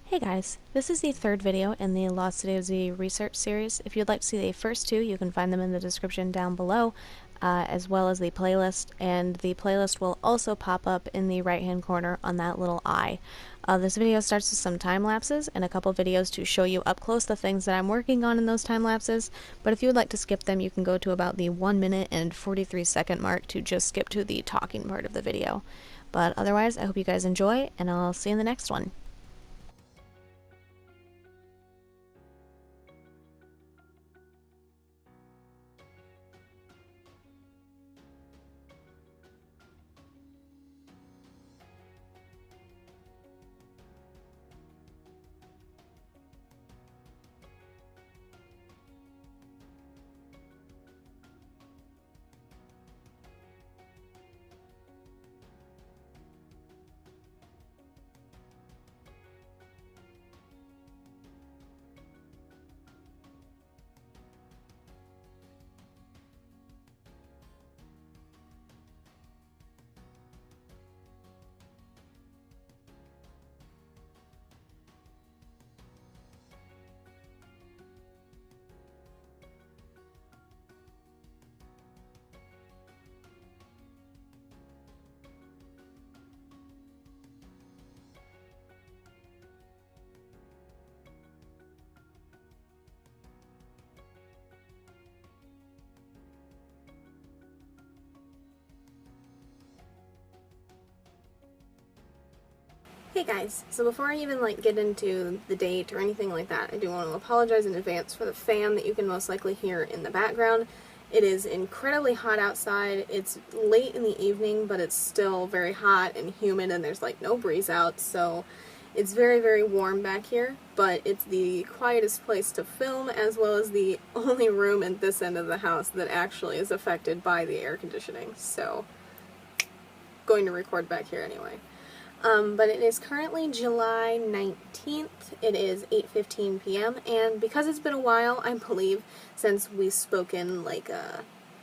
Hey guys, this is the third video in the Lost City of Z research series. If you'd like to see the first two, you can find them in the description down below, as well as the playlist, and the playlist will also pop up in the right hand corner on that little eye. This video starts with some time lapses and a couple videos to show you up close the things that I'm working on in those time lapses, but if you would like to skip them, you can go to about the 1 minute and 43 second mark to just skip to the talking part of the video. But otherwise, I hope you guys enjoy, and I'll see you in the next one. Hey guys, so before I even get into the date or anything like that, I do want to apologize in advance for the fan that you can most likely hear in the background. It is incredibly hot outside. It's late in the evening, but it's still very hot and humid and there's no breeze out, so it's very, very warm back here, but it's the quietest place to film as well as the only room at this end of the house that actually is affected by the air conditioning, so going to record back here anyway. But it is currently July 19th, it is 8:15 p.m., and because it's been a while, I believe, since we've spoken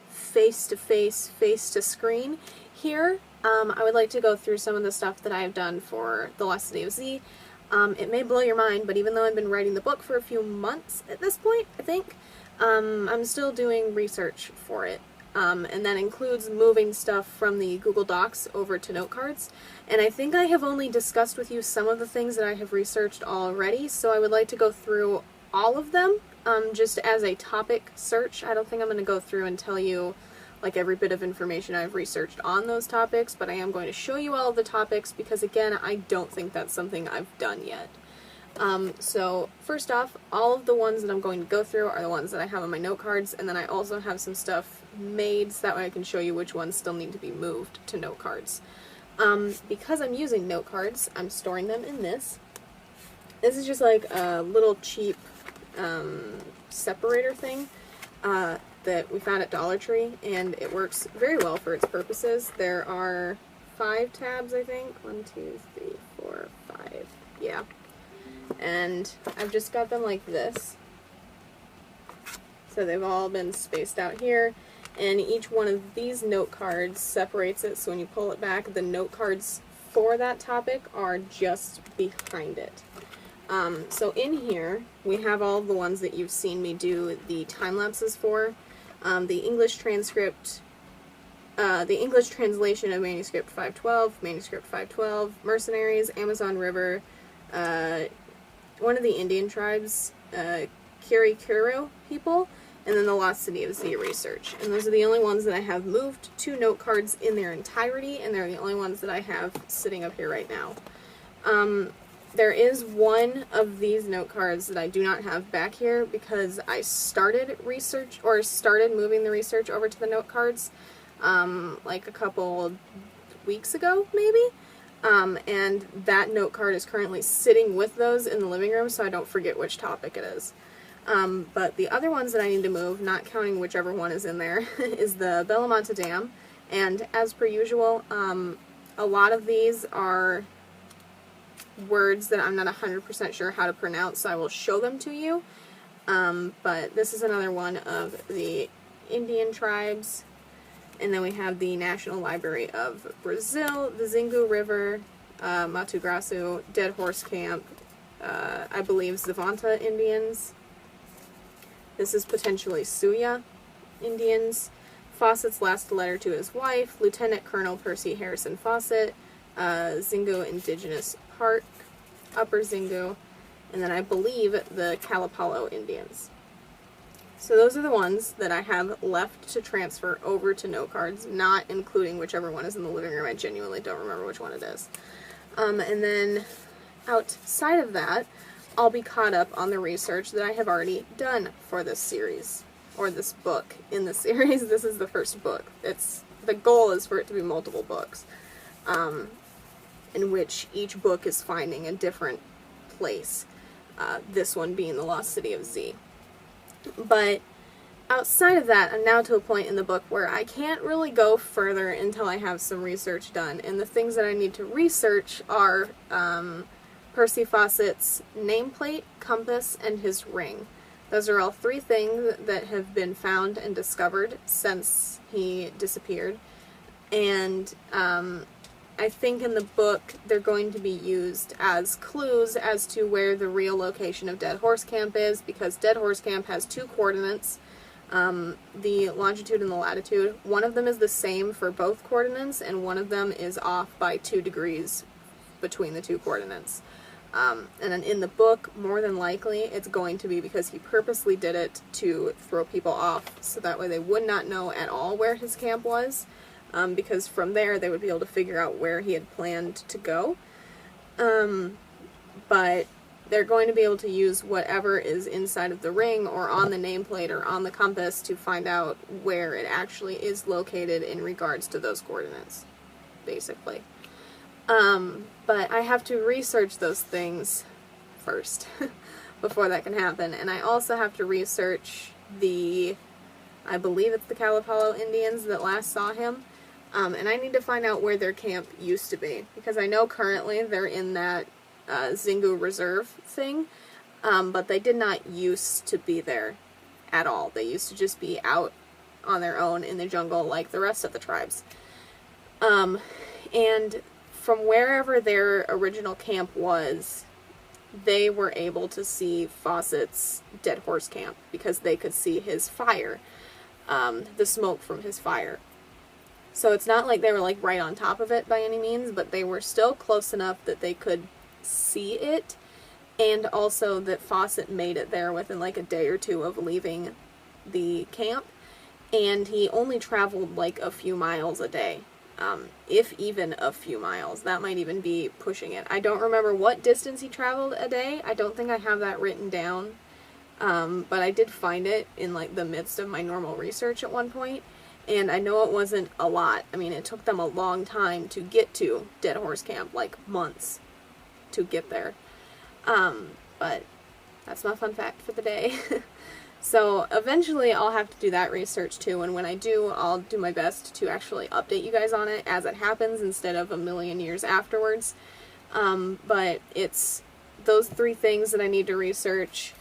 face-to-face, face-to-screen here, I would like to go through some of the stuff that I've done for The Lost City of Z. It may blow your mind, but even though I've been writing the book for a few months at this point, I think, I'm still doing research for it. And that includes moving stuff from the Google Docs over to note cards. And I think I have only discussed with you some of the things that I have researched already, so I would like to go through all of them, just as a topic search. I don't think I'm going to go through and tell you every bit of information I've researched on those topics, but I am going to show you all of the topics because, again, I don't think that's something I've done yet. So first off, all of the ones that I'm going to go through are the ones that I have on my note cards, and then I also have some stuff made so that way I can show you which ones still need to be moved to note cards. Because I'm using note cards, I'm storing them in this. This is just a little cheap separator thing that we found at Dollar Tree, and it works very well for its purposes. There are 5 tabs, I think. 1, 2, 3, 4, 5. Yeah. And I've just got them like this. So they've all been spaced out here, and each one of these note cards separates it, so when you pull it back, the note cards for that topic are just behind it. So in here, we have all the ones that you've seen me do the time lapses for. The English transcript, the English translation of Manuscript 512, Manuscript 512, Mercenaries, Amazon River, one of the Indian tribes, Kirikuru people, and then the Lost City of Z research. And those are the only ones that I have moved to note cards in their entirety, and they're the only ones that I have sitting up here right now. There is one of these note cards that I do not have back here because I started research, or started moving the research over to the note cards, a couple weeks ago, maybe? And that note card is currently sitting with those in the living room, so I don't forget which topic it is. But the other ones that I need to move, not counting whichever one is in there, is the Bellamanta Dam, and as per usual, a lot of these are words that I'm not 100% sure how to pronounce, so I will show them to you. But this is another one of the Indian tribes. And then we have the National Library of Brazil, the Xingu River, Mato Grosso, Dead Horse Camp, I believe, Zavanta Indians. This is potentially Suya Indians. Fawcett's last letter to his wife, Lieutenant Colonel Percy Harrison Fawcett, Xingu Indigenous Park, Upper Xingu, and then I believe the Kalapalo Indians. So those are the ones that I have left to transfer over to note cards, not including whichever one is in the living room. I genuinely don't remember which one it is. And then outside of that, I'll be caught up on the research that I have already done for this series, or this book in the series. This is the first book. The goal is for it to be multiple books, in which each book is finding a different place, this one being the Lost City of Z. But outside of that, I'm now to a point in the book where I can't really go further until I have some research done, and the things that I need to research are Percy Fawcett's nameplate, compass, and his ring. Those are all three things that have been found and discovered since he disappeared, and I think in the book they're going to be used as clues as to where the real location of Dead Horse Camp is, because Dead Horse Camp has two coordinates, the longitude and the latitude. One of them is the same for both coordinates, and one of them is off by 2 degrees between the two coordinates. And then in the book, more than likely, it's going to be because he purposely did it to throw people off, so that way they would not know at all where his camp was. Because from there they would be able to figure out where he had planned to go. But they're going to be able to use whatever is inside of the ring or on the nameplate or on the compass to find out where it actually is located in regards to those coordinates, basically. But I have to research those things first before that can happen. And I also have to research I believe it's the Kalapalo Indians that last saw him. And I need to find out where their camp used to be, because I know currently they're in that Xingu Reserve thing, but they did not used to be there at all. They used to just be out on their own in the jungle like the rest of the tribes. And from wherever their original camp was, they were able to see Fawcett's Dead Horse Camp, because they could see his fire, the smoke from his fire. So it's not like they were like right on top of it by any means, but they were still close enough that they could see it, and also that Fawcett made it there within like a day or two of leaving the camp, and he only traveled like a few miles a day, if even a few miles. That might even be pushing it. I don't remember what distance he traveled a day. I don't think I have that written down, but I did find it in like the midst of my normal research at one point. And I know it wasn't a lot. I mean, it took them a long time to get to Dead Horse Camp, like months to get there. But that's my fun fact for the day. So eventually I'll have to do that research too, and when I do, I'll do my best to actually update you guys on it as it happens instead of a million years afterwards. But it's those three things that I need to research,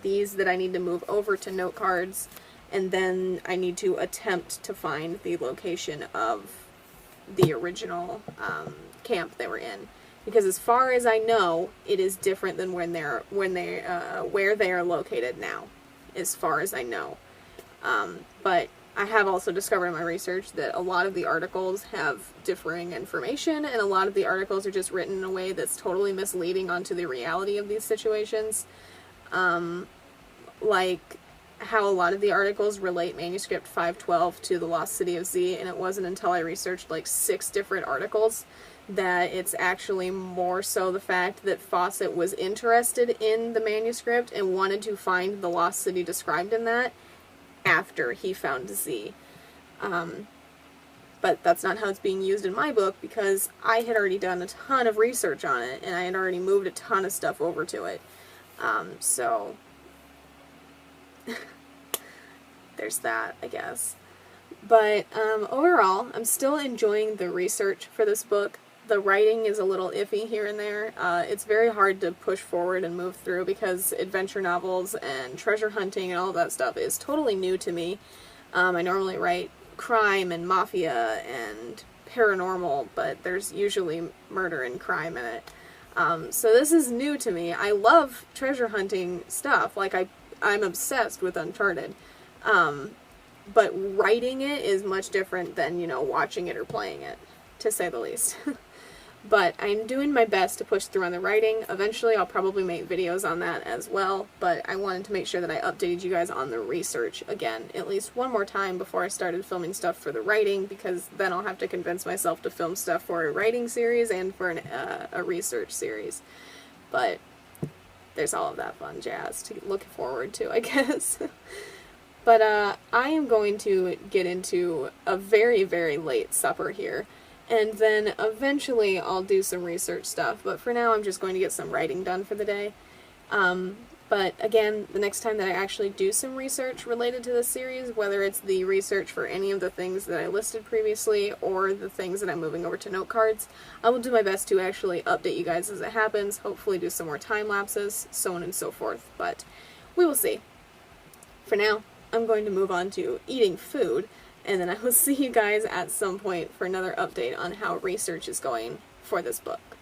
these that I need to move over to note cards, and then I need to attempt to find the location of the original camp they were in. Because as far as I know, it is different than where they are located now, as far as I know. But I have also discovered in my research that a lot of the articles have differing information, and a lot of the articles are just written in a way that's totally misleading onto the reality of these situations. Like how a lot of the articles relate manuscript 512 to the Lost City of Z, and it wasn't until I researched like 6 different articles that it's actually more so the fact that Fawcett was interested in the manuscript and wanted to find the lost city described in that after he found Z. But that's not how it's being used in my book, because I had already done a ton of research on it, and I had already moved a ton of stuff over to it. So there's that, I guess. But overall, I'm still enjoying the research for this book. The writing is a little iffy here and there. It's very hard to push forward and move through because adventure novels and treasure hunting and all of that stuff is totally new to me. I normally write crime and mafia and paranormal, but there's usually murder and crime in it. So this is new to me. I love treasure hunting stuff. Like, I'm obsessed with Uncharted. But writing it is much different than, you know, watching it or playing it, to say the least. But I'm doing my best to push through on the writing. Eventually I'll probably make videos on that as well, but I wanted to make sure that I updated you guys on the research again, at least one more time before I started filming stuff for the writing, because then I'll have to convince myself to film stuff for a writing series and for a research series. But there's all of that fun jazz to look forward to, I guess. But I am going to get into a very, very late supper here. And then eventually I'll do some research stuff, but for now I'm just going to get some writing done for the day. But again, the next time that I actually do some research related to this series, whether it's the research for any of the things that I listed previously or the things that I'm moving over to note cards, I will do my best to actually update you guys as it happens, hopefully do some more time lapses, so on and so forth, but we will see. For now, I'm going to move on to eating food, and then I will see you guys at some point for another update on how research is going for this book.